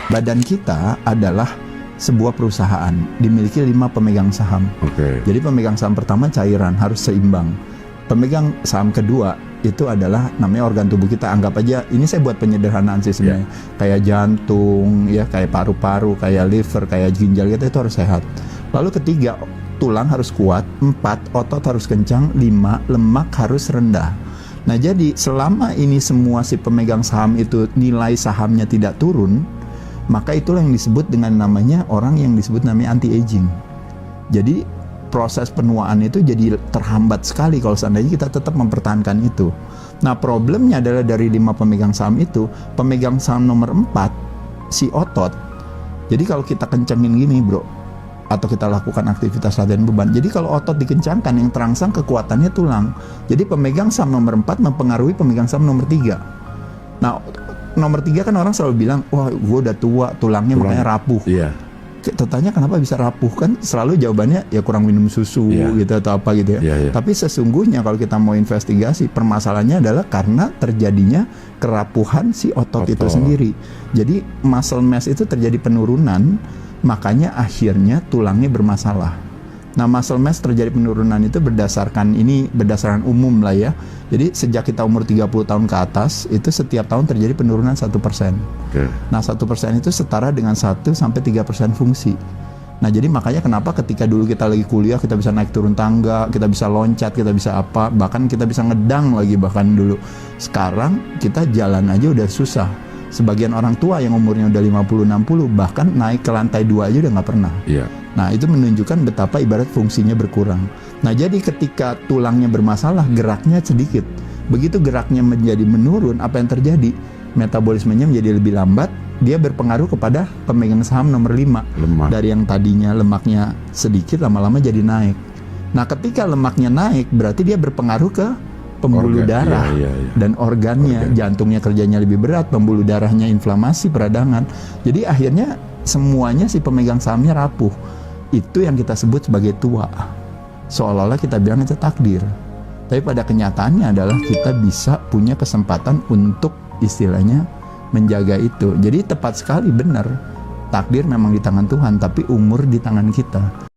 Badan kita adalah sebuah perusahaan, dimiliki 5 pemegang saham. Jadi pemegang saham pertama cairan, harus seimbang. Pemegang saham kedua itu adalah namanya organ tubuh kita. Anggap aja, ini saya buat penyederhanaan sih sebenarnya. Kayak jantung, ya, kayak paru-paru, kayak liver, kayak ginjal kita itu harus sehat. Lalu ketiga, tulang harus kuat. 4, otot harus kencang. 5, lemak harus rendah. Nah jadi selama ini semua si pemegang saham itu nilai sahamnya tidak turun, maka itulah yang disebut dengan namanya orang yang disebut namanya anti-aging. Jadi proses penuaan itu jadi terhambat sekali kalau seandainya kita tetap mempertahankan itu. Nah problemnya adalah dari 5 pemegang saham itu, pemegang saham nomor 4 si otot. Jadi kalau kita kencengin gini bro, atau kita lakukan aktivitas latihan beban, jadi kalau otot dikencangkan, yang terangsang kekuatannya tulang. Jadi pemegang saham nomor 4 mempengaruhi pemegang saham nomor 3. Nah nomor 3 kan orang selalu bilang, wah gue udah tua, tulangnya makanya rapuh. Tanya kenapa bisa rapuh, kan selalu jawabannya ya kurang minum susu gitu atau apa gitu ya. Tapi sesungguhnya kalau kita mau investigasi, permasalahannya adalah karena terjadinya kerapuhan si otot itu sendiri. Jadi muscle mass itu terjadi penurunan, makanya akhirnya tulangnya bermasalah. Nah muscle mass terjadi penurunan itu berdasarkan umum lah ya. Jadi sejak kita umur 30 tahun ke atas, itu setiap tahun terjadi penurunan 1%. Nah 1% itu setara dengan 1-3% fungsi. Nah jadi makanya kenapa ketika dulu kita lagi kuliah, kita bisa naik turun tangga, kita bisa loncat, kita bisa apa, bahkan kita bisa ngedang lagi bahkan dulu. Sekarang kita jalan aja udah susah. Sebagian orang tua yang umurnya udah 50-60 bahkan naik ke lantai 2 aja udah nggak pernah. Nah itu menunjukkan betapa ibarat fungsinya berkurang. Nah jadi ketika tulangnya bermasalah, geraknya sedikit. Begitu geraknya menjadi menurun, apa yang terjadi? Metabolismenya menjadi lebih lambat. Dia berpengaruh kepada pemegang saham nomor 5. Dari yang tadinya lemaknya sedikit, lama-lama jadi naik. Nah ketika lemaknya naik, berarti dia berpengaruh ke pembuluh darah dan organnya. Jantungnya kerjanya lebih berat, pembuluh darahnya inflamasi, peradangan. Jadi akhirnya semuanya si pemegang sahamnya rapuh. Itu yang kita sebut sebagai tua. Seolah-olah kita bilang itu takdir. Tapi pada kenyataannya adalah kita bisa punya kesempatan untuk istilahnya menjaga itu. Jadi tepat sekali, benar. Takdir memang di tangan Tuhan, tapi umur di tangan kita.